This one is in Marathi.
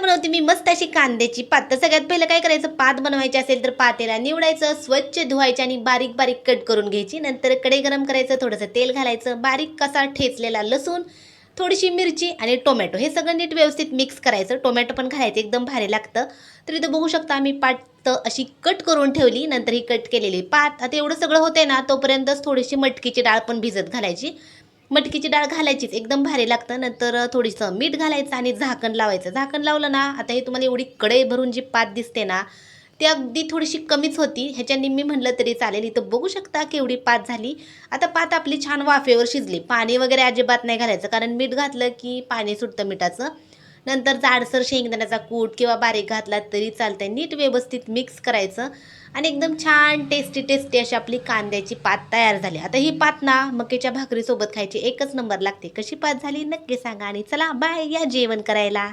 बनवते मी मस्त अशी कांद्याची पात. तर सगळ्यात पहिलं काय करायचं, पात बनवायची असेल तर पातेला निवडायचं, स्वच्छ धुवायचे आणि बारीक बारीक कट करून घ्यायची. नंतर कढई गरम करायचं, थोडंसं तेल घालायचं, बारीक कसा ठेचलेला लसूण, थोडीशी मिरची आणि टोमॅटो हे सगळं नीट व्यवस्थित मिक्स करायचं. टोमॅटो पण घालायचं, एकदम भारी लागतं. तर इथं बघू शकता आम्ही पात अशी कट करून ठेवली. नंतर ही कट केलेली पात, आता एवढं सगळं होतंय ना तोपर्यंतच थोडीशी मटकीची डाळ पण भिजत घालायची. मटकीची डाळ घालायचीच, एकदम भारी लागतं. नंतर थोडंसं मीठ घालायचं आणि झाकण लावायचं. झाकण लावलं ना, आता हे तुम्हाला एवढी कढई भरून जी पात दिसते ना, ती अगदी थोडीशी कमीच होती. ह्याच्या निम्मी म्हणलं तरी चालेल. इथं बघू शकता केवढी पात झाली. आता पात आपली छान वाफेवर शिजली. पाणी वगैरे अजिबात नाही घालायचं, कारण मीठ घातलं की पाणी सुटतं मिठाचं. नंतर जाडसर शेंगदाण्याचा कूट किंवा बारीक घातला तरी चालतंय. नीट व्यवस्थित मिक्स करायचं आणि एकदम छान टेस्टी टेस्टी अशी आपली कांद्याची पात तयार झाली. आता ही पात ना मक्याच्या भाकरीसोबत खायची एकच नंबर लागते. कशी पात झाली नक्की सांगा आणि चला बाय, या जेवण करायला.